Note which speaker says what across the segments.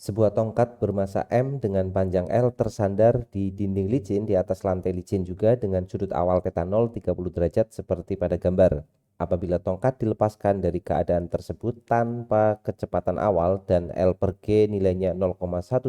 Speaker 1: Sebuah tongkat bermassa M dengan panjang L tersandar di dinding licin di atas lantai licin juga dengan sudut awal θ 0 30 derajat seperti pada gambar. Apabila tongkat dilepaskan dari keadaan tersebut tanpa kecepatan awal dan L per G nilainya 0,125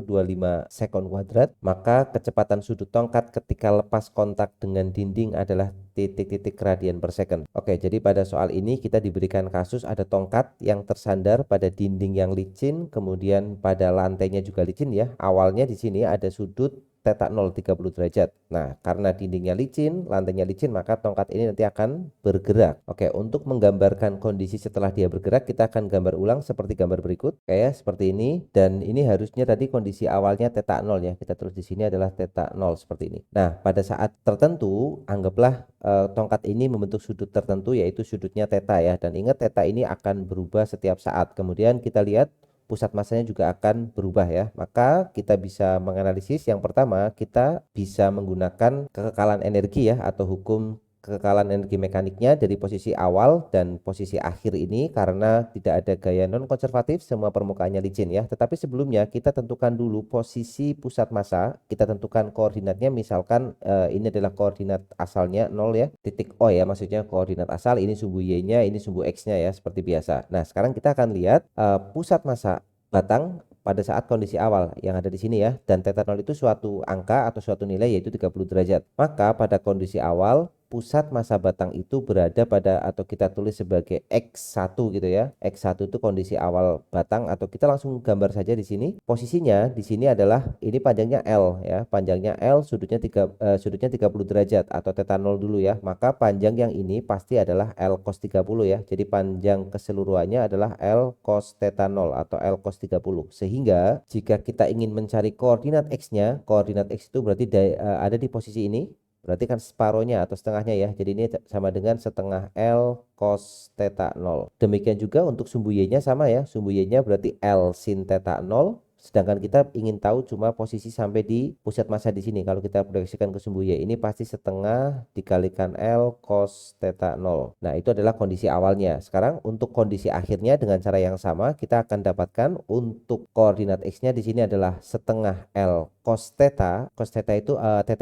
Speaker 1: sekon kuadrat, maka kecepatan sudut tongkat ketika lepas kontak dengan dinding adalah titik-titik radian per second. Oke, jadi pada soal ini kita diberikan kasus ada tongkat yang tersandar pada dinding yang licin, kemudian pada lantainya juga licin ya. Awalnya di sini ada sudut θ 0 30 derajat. Nah, karena dindingnya licin, lantainya licin, maka tongkat ini nanti akan bergerak. Oke, untuk menggambarkan kondisi setelah dia bergerak, kita akan gambar ulang seperti gambar berikut. Kayak seperti ini, dan ini harusnya tadi kondisi awalnya θ 0 ya. Kita tulis di sini adalah θ 0 seperti ini. Nah, pada saat tertentu, anggaplah tongkat ini membentuk sudut tertentu, yaitu sudutnya θ ya. Dan ingat θ ini akan berubah setiap saat. Kemudian kita lihat pusat massanya juga akan berubah ya. Maka kita bisa menganalisis, yang pertama kita bisa menggunakan kekekalan energi ya, atau hukum kekekalan energi mekaniknya dari posisi awal dan posisi akhir ini, karena tidak ada gaya non konservatif, semua permukaannya licin ya. Tetapi sebelumnya kita tentukan dulu posisi pusat massa, kita tentukan koordinatnya, misalkan ini adalah koordinat asalnya 0 ya, titik O ya, maksudnya koordinat asal, ini sumbu Y-nya, ini sumbu X-nya ya, seperti biasa. Nah, sekarang kita akan lihat pusat massa batang pada saat kondisi awal yang ada di sini ya, dan θ 0 itu suatu angka atau suatu nilai, yaitu 30 derajat. Maka pada kondisi awal pusat massa batang itu berada pada, atau kita tulis sebagai X1 gitu ya. X1 itu kondisi awal batang, atau kita langsung gambar saja di sini. Posisinya di sini adalah, ini panjangnya L ya, panjangnya L, sudutnya 30 derajat atau θ 0 dulu ya. Maka panjang yang ini pasti adalah L cos 30 ya. Jadi panjang keseluruhannya adalah L cos θ 0 atau L cos 30. Sehingga jika kita ingin mencari koordinat X-nya, koordinat X itu berarti ada di posisi ini. Berarti kan separohnya atau setengahnya ya. Jadi ini sama dengan setengah L cos θ 0. Demikian juga untuk sumbu Y-nya sama ya. Sumbu Y-nya berarti L sin θ 0. Sedangkan kita ingin tahu cuma posisi sampai di pusat massa di sini. Kalau kita proyeksikan ke sumbu Y, ini pasti setengah dikalikan L cos θ 0. Nah, itu adalah kondisi awalnya. Sekarang untuk kondisi akhirnya dengan cara yang sama, kita akan dapatkan untuk koordinat X-nya di sini adalah setengah L cos θ. Cos θ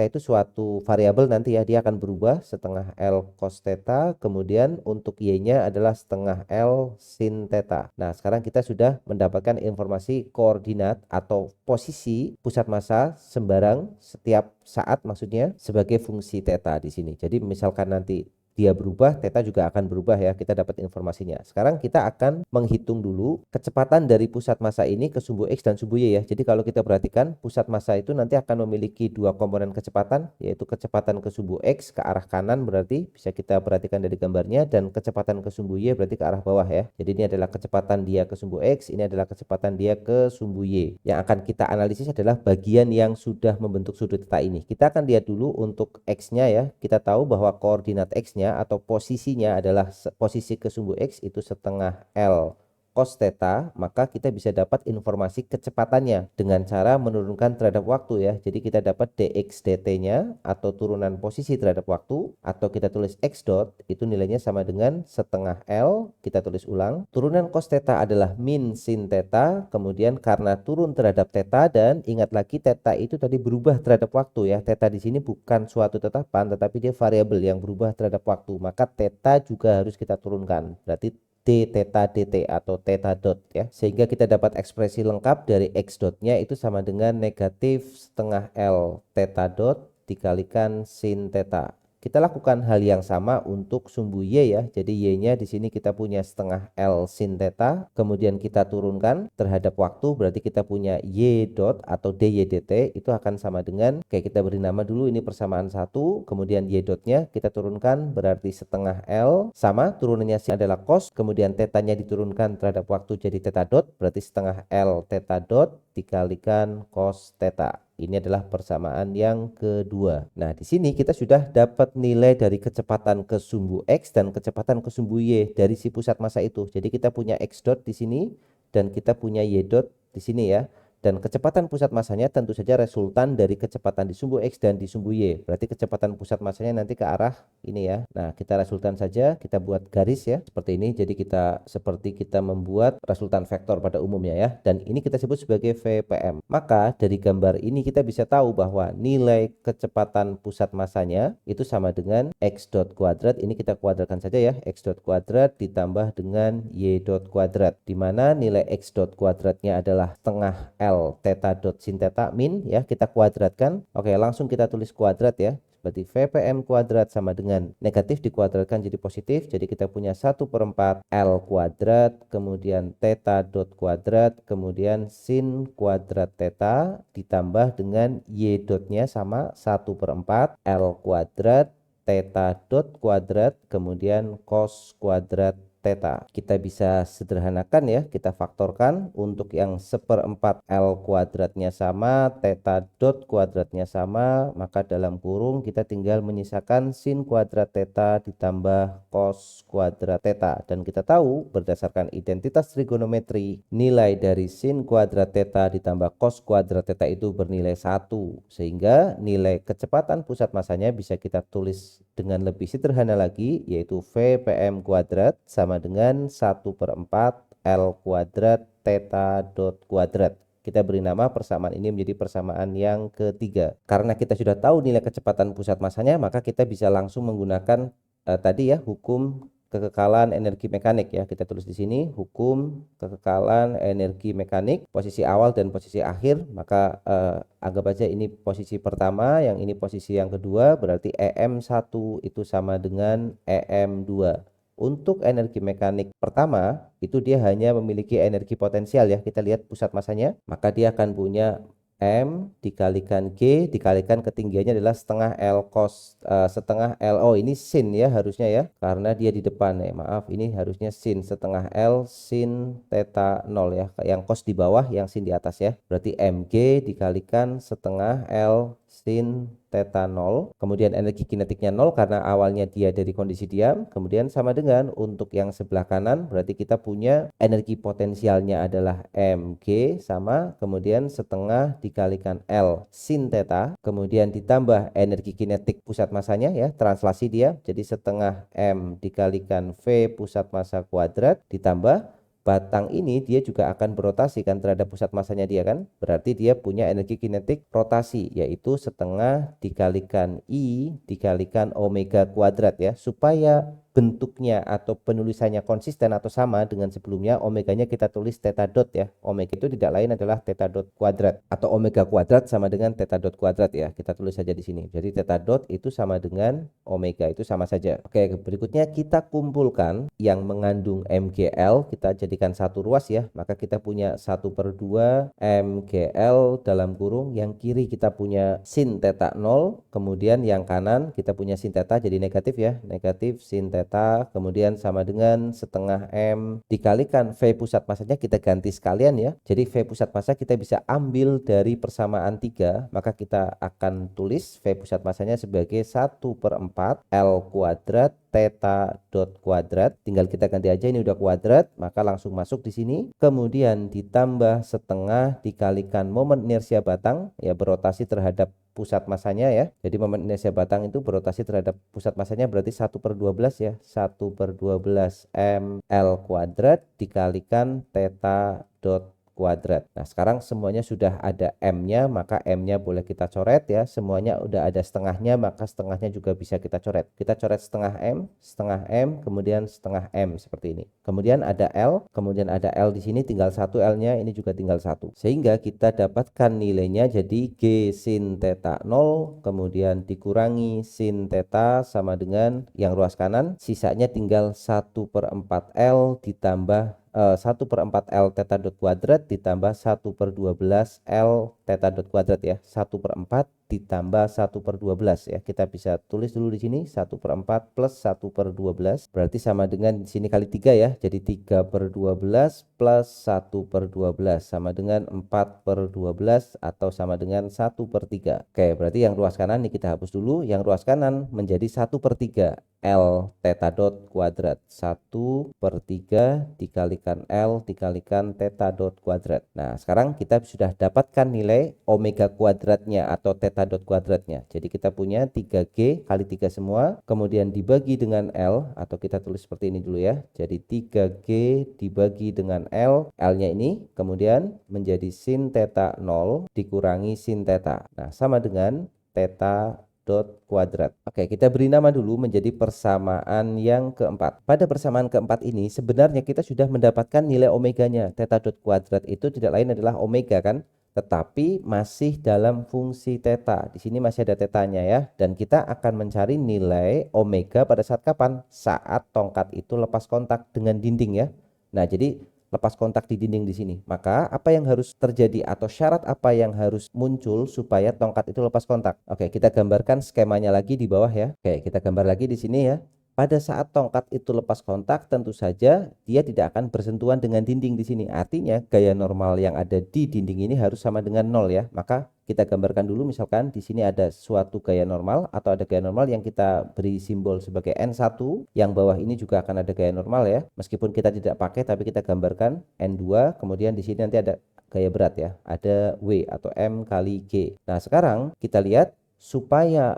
Speaker 1: itu suatu variabel nanti ya, dia akan berubah, setengah L cos θ. Kemudian untuk Y-nya adalah setengah L sin θ. Nah, sekarang kita sudah mendapatkan informasi koordinat atau posisi pusat massa sembarang setiap saat, maksudnya sebagai fungsi θ di sini. Jadi misalkan nanti dia berubah, θ juga akan berubah ya, kita dapat informasinya. Sekarang kita akan menghitung dulu kecepatan dari pusat massa ini ke sumbu X dan sumbu Y ya. Jadi kalau kita perhatikan, pusat massa itu nanti akan memiliki dua komponen kecepatan, yaitu kecepatan ke sumbu X ke arah kanan, berarti bisa kita perhatikan dari gambarnya, dan kecepatan ke sumbu Y berarti ke arah bawah ya. Jadi ini adalah kecepatan dia ke sumbu X, ini adalah kecepatan dia ke sumbu Y. Yang akan kita analisis adalah bagian yang sudah membentuk sudut θ ini. Kita akan lihat dulu untuk X-nya ya. Kita tahu bahwa koordinat X-nya atau posisinya adalah posisi ke sumbu X itu setengah L cos θ, maka kita bisa dapat informasi kecepatannya dengan cara menurunkan terhadap waktu ya. Jadi kita dapat dx dt-nya atau turunan posisi terhadap waktu, atau kita tulis x dot, itu nilainya sama dengan setengah L, kita tulis ulang. Turunan cos θ adalah min sin θ, kemudian karena turun terhadap θ, dan ingat lagi θ itu tadi berubah terhadap waktu ya. θ di sini bukan suatu tetapan, tetapi dia variabel yang berubah terhadap waktu, maka θ juga harus kita turunkan. Berarti d theta dt atau theta dot ya, sehingga kita dapat ekspresi lengkap dari x dotnya itu sama dengan negatif setengah L theta dot dikalikan sin theta. Kita lakukan hal yang sama untuk sumbu Y ya. Jadi Y-nya di sini kita punya setengah L sin theta, kemudian kita turunkan terhadap waktu, berarti kita punya Y dot atau dy dt itu akan sama dengan, kayak kita beri nama dulu, ini persamaan 1, kemudian Y dotnya kita turunkan berarti setengah L, sama turunannya sin adalah cos, kemudian tetanya diturunkan terhadap waktu jadi theta dot, berarti setengah L theta dot dikalikan cos theta. Ini adalah persamaan yang kedua. Nah, di sini kita sudah dapat nilai dari kecepatan ke sumbu X dan kecepatan ke sumbu Y dari si pusat massa itu. Jadi kita punya X dot di sini dan kita punya Y dot di sini ya. Dan kecepatan pusat masanya tentu saja resultan dari kecepatan di sumbu X dan di sumbu Y. Berarti kecepatan pusat masanya nanti ke arah ini ya. Nah, kita resultan saja, kita buat garis ya, seperti ini. Jadi seperti kita membuat resultan vektor pada umumnya ya. Dan ini kita sebut sebagai VPM. Maka dari gambar ini kita bisa tahu bahwa nilai kecepatan pusat masanya itu sama dengan X dot kuadrat. Ini kita kuadratkan saja ya, X dot kuadrat ditambah dengan Y dot kuadrat, di mana nilai X dot kuadratnya adalah setengah L theta dot sin theta min ya, kita kuadratkan. Oke, langsung kita tulis kuadrat ya. Berarti VPM kuadrat sama dengan negatif dikuadratkan jadi positif. Jadi kita punya 1/4 L kuadrat, kemudian theta dot kuadrat, kemudian sin kuadrat theta ditambah dengan Y dotnya sama 1/4 L kuadrat theta dot kuadrat, kemudian cos kuadrat theta. Kita bisa sederhanakan ya, kita faktorkan. Untuk yang 1/4 L kuadratnya sama, theta dot kuadratnya sama, maka dalam kurung kita tinggal menyisakan sin kuadrat theta ditambah cos kuadrat theta. Dan kita tahu berdasarkan identitas trigonometri, nilai dari sin kuadrat theta ditambah cos kuadrat theta itu bernilai 1, sehingga nilai kecepatan pusat masanya bisa kita tulis dengan lebih sederhana lagi, yaitu VPM kuadrat sama dengan 1/4 L kuadrat theta dot kuadrat. Kita beri nama persamaan ini menjadi persamaan yang ketiga. Karena kita sudah tahu nilai kecepatan pusat masanya, maka kita bisa langsung menggunakan tadi ya, hukum kekekalan energi mekanik ya. Kita tulis di sini hukum kekekalan energi mekanik, posisi awal dan posisi akhir. Maka anggap aja ini posisi pertama, yang ini posisi yang kedua, berarti EM1 itu sama dengan EM2. Untuk energi mekanik pertama itu dia hanya memiliki energi potensial ya. Kita lihat pusat masanya, maka dia akan punya M dikalikan G dikalikan ketinggiannya adalah setengah L cos setengah L. Oh, ini sin ya harusnya ya, karena dia di depan ya. Maaf, ini harusnya sin setengah L sin theta 0 ya. Yang cos di bawah, yang sin di atas ya. Berarti MG dikalikan setengah L sin theta 0, kemudian energi kinetiknya 0 karena awalnya dia dari kondisi diam, kemudian sama dengan untuk yang sebelah kanan, berarti kita punya energi potensialnya adalah mg sama, kemudian setengah dikalikan L sin theta, kemudian ditambah energi kinetik pusat masanya ya, translasi dia, jadi setengah M dikalikan V pusat massa kuadrat ditambah batang ini dia juga akan berotasi kan terhadap pusat masanya dia kan, berarti dia punya energi kinetik rotasi yaitu setengah dikalikan I dikalikan omega kuadrat ya, supaya bentuknya atau penulisannya konsisten atau sama dengan sebelumnya. Omeganya kita tulis theta dot ya, omega itu tidak lain adalah theta dot kuadrat, atau omega kuadrat sama dengan theta dot kuadrat ya, kita tulis saja di sini. Jadi theta dot itu sama dengan omega, itu sama saja. Oke, berikutnya kita kumpulkan yang mengandung MGL, kita jadikan satu ruas ya, maka kita punya 1/2 MGL dalam kurung, yang kiri kita punya sin theta 0, kemudian yang kanan kita punya sin theta jadi negatif ya, negatif sin theta, kemudian sama dengan setengah M dikalikan V pusat masanya, kita ganti sekalian ya, jadi V pusat massa kita bisa ambil dari persamaan 3, maka kita akan tulis V pusat massanya sebagai 1/4 L kuadrat theta dot kuadrat, tinggal kita ganti aja, ini udah kuadrat, maka langsung masuk di sini, kemudian ditambah setengah dikalikan momen inersia batang ya, berotasi terhadap pusat masanya ya, jadi momen inersia batang itu berotasi terhadap pusat masanya, berarti 1/12 ya, 1/12 ml kuadrat dikalikan theta dot kuadrat. Nah, sekarang semuanya sudah ada M-nya, maka M-nya boleh kita coret ya. Semuanya udah ada setengahnya, maka setengahnya juga bisa kita coret. Kita coret setengah M, kemudian setengah M seperti ini. Kemudian ada L, kemudian ada L di sini tinggal satu L-nya, ini juga tinggal satu. Sehingga kita dapatkan nilainya jadi G sin theta 0, kemudian dikurangi sin theta sama dengan yang ruas kanan, sisanya tinggal 1/4 L ditambah 1/4 L theta dot kuadrat ditambah 1/12 L theta dot kuadrat ya, 1/4 ditambah 1/12 ya, kita bisa tulis dulu di sini 1/4 plus 1/12 berarti sama dengan di sini kali 3 ya, jadi 3/12 plus 1/12 sama dengan 4/12 atau sama dengan 1/3. Oke, berarti yang ruas kanan ini kita hapus dulu, yang ruas kanan menjadi 1/3 L theta dot kuadrat, 1/3 dikalikan dikalikan L dikalikan theta dot kuadrat. Nah, sekarang kita sudah dapatkan nilai omega kuadratnya atau theta dot kuadratnya. Jadi kita punya 3G kali 3 semua, kemudian dibagi dengan L, atau kita tulis seperti ini dulu ya. Jadi 3G dibagi dengan L, L-nya ini, kemudian menjadi sin theta 0 dikurangi sin theta. Nah, sama dengan theta dot kuadrat. Oke, kita beri nama dulu menjadi persamaan yang keempat. Pada persamaan keempat ini sebenarnya kita sudah mendapatkan nilai omeganya. Theta dot kuadrat itu tidak lain adalah omega kan? Tetapi masih dalam fungsi theta. Di sini masih ada tetanya ya. Dan kita akan mencari nilai omega pada saat kapan? Saat tongkat itu lepas kontak dengan dinding ya. Nah, jadi lepas kontak di dinding di sini. Maka apa yang harus terjadi atau syarat apa yang harus muncul supaya tongkat itu lepas kontak? Oke, kita gambarkan skemanya lagi di bawah ya. Oke, kita gambar lagi di sini ya. Pada saat tongkat itu lepas kontak, tentu saja dia tidak akan bersentuhan dengan dinding di sini. Artinya gaya normal yang ada di dinding ini harus sama dengan 0 ya. Maka kita gambarkan dulu, misalkan di sini ada suatu gaya normal atau ada gaya normal yang kita beri simbol sebagai N1, yang bawah ini juga akan ada gaya normal ya. Meskipun kita tidak pakai tapi kita gambarkan N2, kemudian di sini nanti ada gaya berat ya. Ada W atau M kali G. Nah, sekarang kita lihat supaya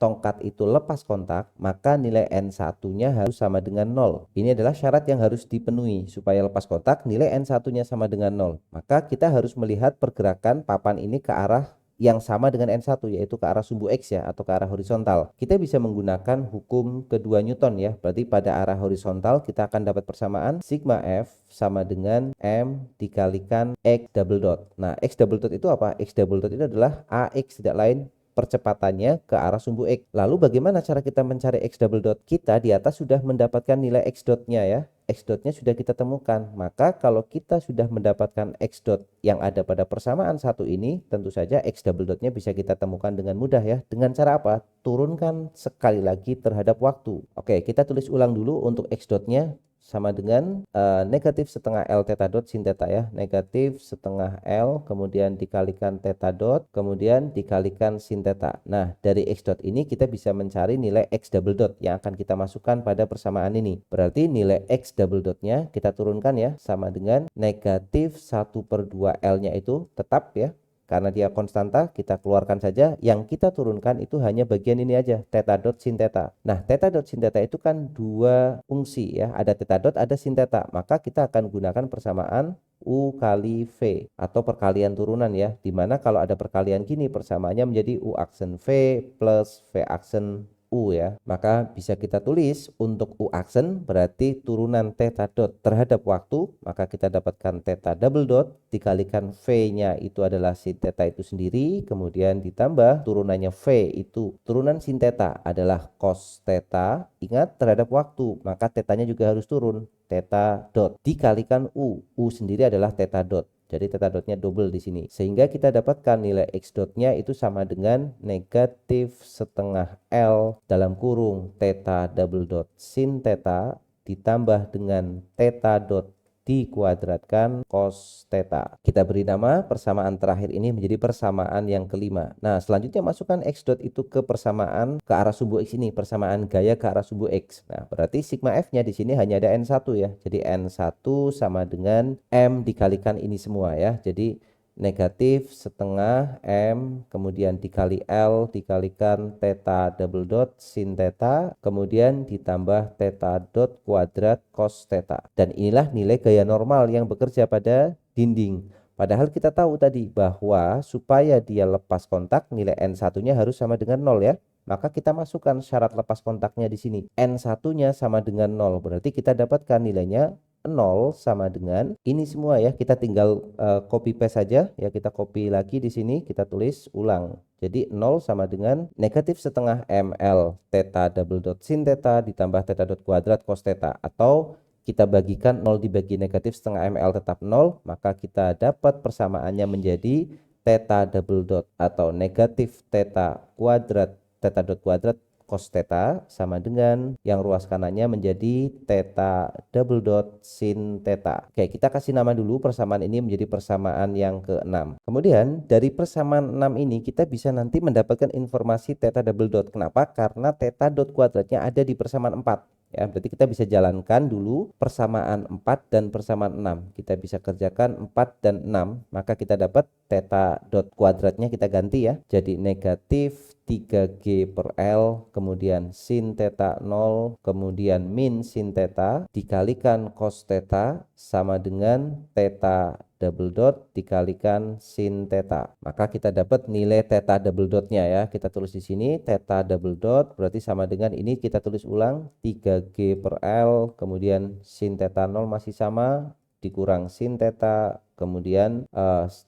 Speaker 1: tongkat itu lepas kontak, maka nilai N1-nya harus sama dengan 0. Ini adalah syarat yang harus dipenuhi. Supaya lepas kontak, nilai N1-nya sama dengan 0. Maka kita harus melihat pergerakan papan ini ke arah yang sama dengan N1, yaitu ke arah sumbu X ya, atau ke arah horizontal. Kita bisa menggunakan hukum kedua Newton ya. Berarti pada arah horizontal kita akan dapat persamaan sigma F sama dengan M dikalikan X double dot. Nah, X double dot itu apa? X double dot itu adalah AX, tidak lain percepatannya ke arah sumbu X. Lalu bagaimana cara kita mencari X double dot? Kita di atas sudah mendapatkan nilai X dotnya ya. X dotnya sudah kita temukan. Maka kalau kita sudah mendapatkan X dot yang ada pada persamaan satu ini, tentu saja X double dotnya bisa kita temukan dengan mudah ya. Dengan cara apa? Turunkan sekali lagi terhadap waktu. Oke, kita tulis ulang dulu untuk X dotnya. Sama dengan negatif setengah L theta dot sin theta ya. Negatif setengah L kemudian dikalikan theta dot kemudian dikalikan sin theta. Nah, dari X dot ini kita bisa mencari nilai X double dot yang akan kita masukkan pada persamaan ini. Berarti nilai X double dotnya kita turunkan ya, sama dengan negatif 1/2 L nya itu tetap ya. Karena dia konstanta, kita keluarkan saja. Yang kita turunkan itu hanya bagian ini aja, theta dot sin theta. Nah, theta dot sin theta itu kan dua fungsi ya. Ada theta dot, ada sin theta. Maka kita akan gunakan persamaan U kali V atau perkalian turunan ya. Dimana kalau ada perkalian gini, persamaannya menjadi U aksen V plus V aksen U ya. Maka bisa kita tulis untuk U aksen berarti turunan theta dot terhadap waktu, maka kita dapatkan theta double dot dikalikan V-nya itu adalah sin theta itu sendiri, kemudian ditambah turunannya V itu turunan sin theta adalah cos theta. Ingat terhadap waktu, maka tetanya juga harus turun, theta dot dikalikan U. U sendiri adalah theta dot. Jadi theta dotnya double di sini. Sehingga kita dapatkan nilai X dotnya itu sama dengan negatif setengah L dalam kurung theta double dot sin theta ditambah dengan theta dot dikuadratkan cos theta. Kita beri nama persamaan terakhir ini menjadi persamaan yang kelima. Nah, selanjutnya masukkan X dot itu ke persamaan ke arah sumbu X ini, persamaan gaya ke arah sumbu X. Nah, berarti sigma F-nya di sini hanya ada N1 ya. Jadi N1 sama dengan M dikalikan ini semua ya. Jadi negatif setengah M kemudian dikali L dikalikan theta double dot sin theta kemudian ditambah theta dot kuadrat cos theta. Dan inilah nilai gaya normal yang bekerja pada dinding. Padahal kita tahu tadi bahwa supaya dia lepas kontak nilai N1-nya harus sama dengan 0 ya. Maka kita masukkan syarat lepas kontaknya di sini. N1-nya sama dengan 0. Berarti kita dapatkan nilainya 0 sama dengan ini semua ya. Kita tinggal copy paste saja ya, kita copy lagi di sini, kita tulis ulang. Jadi 0 sama dengan negatif setengah ml theta double dot sin theta ditambah theta dot kuadrat cos theta, atau kita bagikan 0 dibagi negatif setengah ml tetap 0, maka kita dapat persamaannya menjadi theta double dot atau negatif theta kuadrat theta dot kuadrat cos theta sama dengan yang ruas kanannya menjadi theta double dot sin theta. Oke, kita kasih nama dulu persamaan ini menjadi persamaan yang ke-6. Kemudian dari persamaan 6 ini kita bisa nanti mendapatkan informasi theta double dot. Kenapa? Karena theta dot kuadratnya ada di persamaan 4. Ya, berarti kita bisa jalankan dulu persamaan 4 dan persamaan 6. Kita bisa kerjakan 4 dan 6, maka kita dapat theta dot kuadratnya kita ganti ya. Jadi negatif 3G per L, kemudian sin theta 0, kemudian min sin theta dikalikan cos theta sama dengan theta double dot dikalikan sin theta. Maka kita dapat nilai theta double dotnya ya. Kita tulis di sini theta double dot berarti sama dengan ini, kita tulis ulang 3G per L, kemudian sin theta 0 masih sama dikurang sin theta, kemudian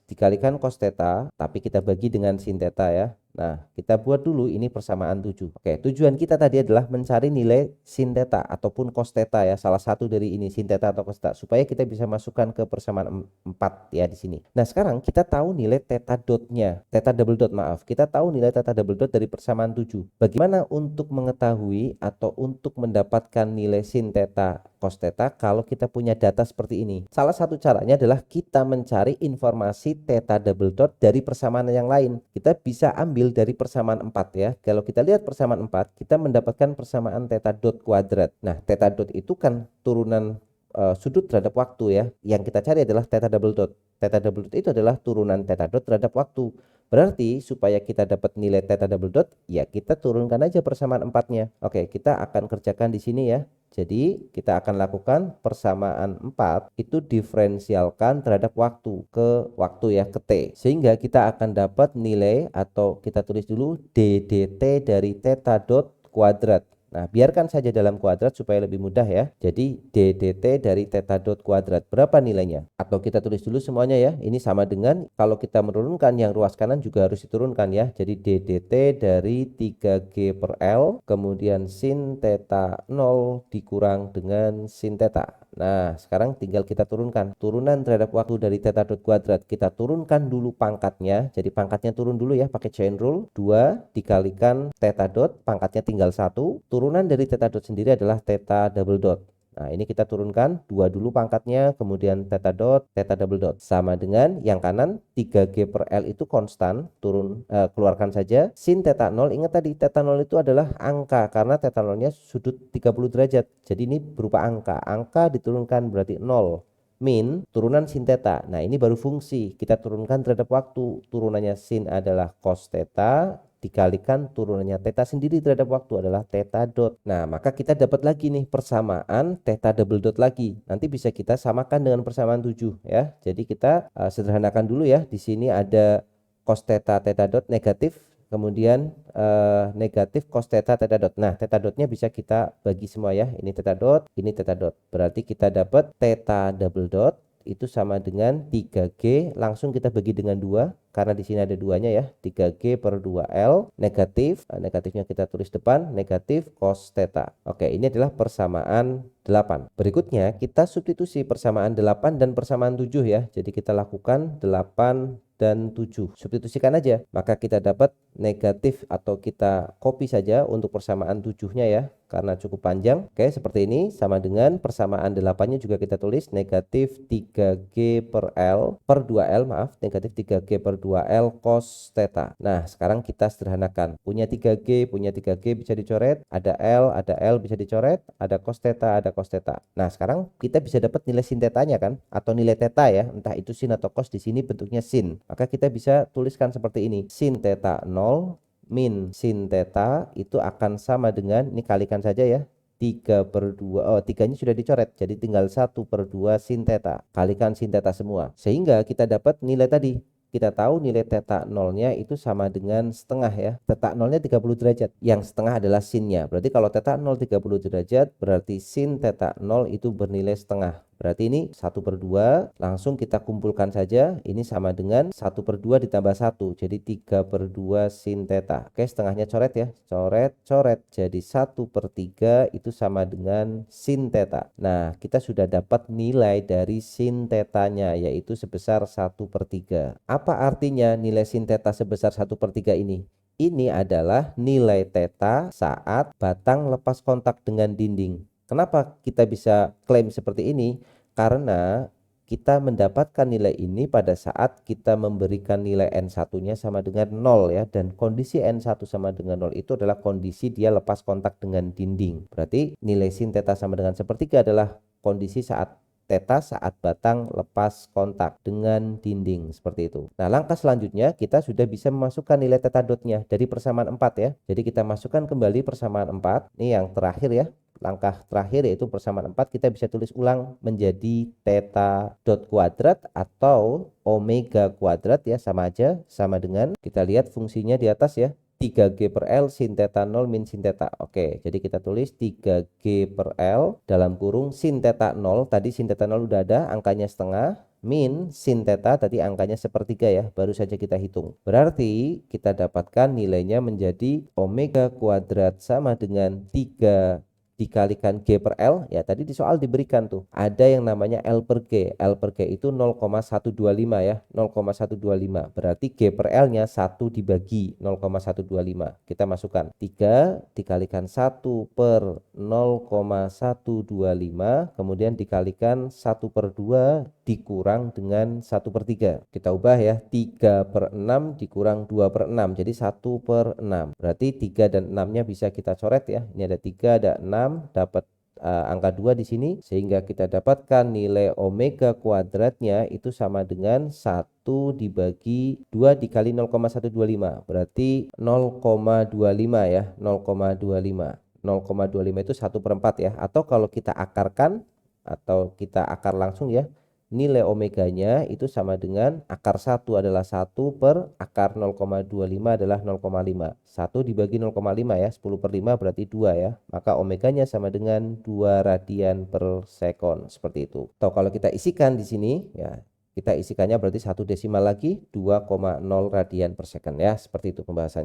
Speaker 1: dikalikan cos theta, tapi kita bagi dengan sin theta ya. Nah, kita buat dulu ini persamaan 7. Oke, tujuan kita tadi adalah mencari nilai sin theta ataupun cos theta ya, salah satu dari ini sin theta atau cos theta, supaya kita bisa masukkan ke persamaan 4 ya di sini. Nah, sekarang kita tahu nilai theta dotnya, theta double dot maaf. Kita tahu nilai theta double dot dari persamaan 7. Bagaimana untuk mengetahui atau untuk mendapatkan nilai sin theta cos theta kalau kita punya data seperti ini? Salah satu caranya adalah kita mencari informasi theta double dot dari persamaan yang lain. Kita bisa ambil dari persamaan 4 ya. Kalau kita lihat persamaan 4, kita mendapatkan persamaan theta dot kuadrat. Nah, theta dot itu kan turunan sudut terhadap waktu ya. Yang kita cari adalah theta double dot. Theta double dot itu adalah turunan theta dot terhadap waktu. Berarti supaya kita dapat nilai theta double dot, ya kita turunkan aja persamaan 4-nya. Oke, kita akan kerjakan di sini ya. Jadi kita akan lakukan persamaan 4 itu diferensialkan terhadap waktu ke waktu ya, ke T. Sehingga kita akan dapat nilai, atau kita tulis dulu DDT dari theta dot kuadrat. Nah, biarkan saja dalam kuadrat supaya lebih mudah ya. Jadi DDT dari theta dot kuadrat berapa nilainya? Atau kita tulis dulu semuanya ya. Ini sama dengan kalau kita menurunkan yang ruas kanan juga harus diturunkan ya. Jadi DDT dari 3G per L, kemudian sin theta 0 dikurang dengan sin theta. Nah, sekarang tinggal kita turunkan. Turunan terhadap waktu dari theta dot kuadrat. Kita turunkan dulu pangkatnya. Jadi pangkatnya turun dulu ya pakai chain rule. 2 dikalikan theta dot, pangkatnya tinggal 1. Turunan dari theta dot sendiri adalah theta double dot. Nah, ini kita turunkan 2 dulu pangkatnya, kemudian theta dot, theta double dot. Sama dengan yang kanan, 3G per L itu konstan, keluarkan saja. Sin theta 0, ingat tadi theta 0 itu adalah angka, karena theta 0-nya sudut 30 derajat. Jadi ini berupa angka. Angka diturunkan berarti 0. Min, turunan sin theta. Nah, ini baru fungsi. Kita turunkan terhadap waktu. Turunannya sin adalah cos theta, dikalikan turunannya theta sendiri terhadap waktu adalah theta dot. Nah, maka kita dapat lagi nih persamaan theta double dot lagi. Nanti bisa kita samakan dengan persamaan 7 ya. Jadi kita sederhanakan dulu ya. Di sini ada cos theta theta dot negatif, kemudian negatif cos theta theta dot. Nah, theta dotnya bisa kita bagi semua ya. Ini theta dot, ini theta dot. Berarti kita dapat theta double dot itu sama dengan 3G, langsung kita bagi dengan 2 karena di sini ada 2-nya ya. 3G per 2L negatif, negatifnya kita tulis depan, negatif cos theta. Oke, ini adalah persamaan 8. Berikutnya kita substitusi persamaan 8 dan persamaan 7 ya. Jadi kita lakukan 8 dan 7. Substitusikan aja. Maka kita dapat negatif, atau kita copy saja untuk persamaan 7-nya ya, karena cukup panjang. Oke, seperti ini. Sama dengan persamaan 8-nya juga kita tulis negatif 3G per L per 2L, maaf, negatif 3G per 2L cos theta. Nah, sekarang kita sederhanakan. Punya 3G bisa dicoret, ada L bisa dicoret, ada cos theta, ada cos theta. Nah, sekarang kita bisa dapat nilai sin theta-nya kan, atau nilai theta ya, entah itu sin atau cos. Di sini bentuknya sin. Maka kita bisa tuliskan seperti ini. Sin theta 0 min sin theta itu akan sama dengan, ini kalikan saja ya, 3 per 2, 3-nya sudah dicoret, jadi tinggal 1 per 2 sin theta, kalikan sin theta semua, sehingga kita dapat nilai tadi. Kita tahu nilai theta 0-nya itu sama dengan setengah ya. Theta 0-nya 30 derajat, yang setengah adalah sinnya. Berarti kalau theta 0 30 derajat, berarti sin theta 0 itu bernilai setengah. Berarti ini 1 per 2, langsung kita kumpulkan saja. Ini sama dengan 1 per 2 ditambah 1, jadi 3 per 2 sin theta. Oke, setengahnya coret ya, coret. Jadi 1 per 3 itu sama dengan sin theta. Nah, kita sudah dapat nilai dari sin theta-nya, yaitu sebesar 1 per 3. Apa artinya nilai sin theta sebesar 1 per 3 ini? Ini adalah nilai theta saat batang lepas kontak dengan dinding. Kenapa kita bisa klaim seperti ini? Karena kita mendapatkan nilai ini pada saat kita memberikan nilai N1-nya sama dengan 0 ya, dan kondisi N1 sama dengan 0 itu adalah kondisi dia lepas kontak dengan dinding. Berarti nilai sin theta sama dengan sepertiga adalah kondisi saat theta saat batang lepas kontak dengan dinding, seperti itu. Nah, langkah selanjutnya kita sudah bisa memasukkan nilai theta dotnya dari persamaan 4 ya. Jadi kita masukkan kembali persamaan 4. Ini yang terakhir ya. Langkah terakhir yaitu persamaan 4, kita bisa tulis ulang menjadi theta dot kuadrat atau omega kuadrat ya, sama aja, sama dengan kita lihat fungsinya di atas ya, 3G per L sin theta 0 min sin theta. Oke, jadi kita tulis 3G per L dalam kurung sin theta 0, tadi sin theta 0 udah ada, angkanya setengah, min sin theta tadi angkanya sepertiga ya, baru saja kita hitung. Berarti kita dapatkan nilainya menjadi omega kuadrat sama dengan 3 dikalikan G per L ya, tadi di soal diberikan tuh ada yang namanya L per G. L per G itu 0,125 ya, 0,125. Berarti G per L nya 1 dibagi 0,125. Kita masukkan 3 dikalikan 1 per 0,125, kemudian dikalikan 1 per 2 dikurang dengan 1 per 3. Kita ubah ya, 3 per 6 dikurang 2 per 6, jadi 1 per 6. Berarti 3 dan 6 nya bisa kita coret ya, ini ada 3 ada 6, dapat angka 2 di sini, sehingga kita dapatkan nilai omega kuadratnya itu sama dengan 1 dibagi 2 dikali 0,125, berarti 0,25 ya, 0,25. 0,25 itu 1 per 4 ya, atau kalau kita akarkan atau kita akar langsung ya, nilai omeganya itu sama dengan akar 1 adalah 1 per akar 0,25 adalah 0,5. 1 dibagi 0,5 ya, 10 per 5 berarti 2 ya. Maka omeganya sama dengan 2 radian per sekon, seperti itu. Atau kalau kita isikan di sini ya, kita isikannya berarti 1 desimal lagi 2,0 radian per second ya, seperti itu pembahasannya.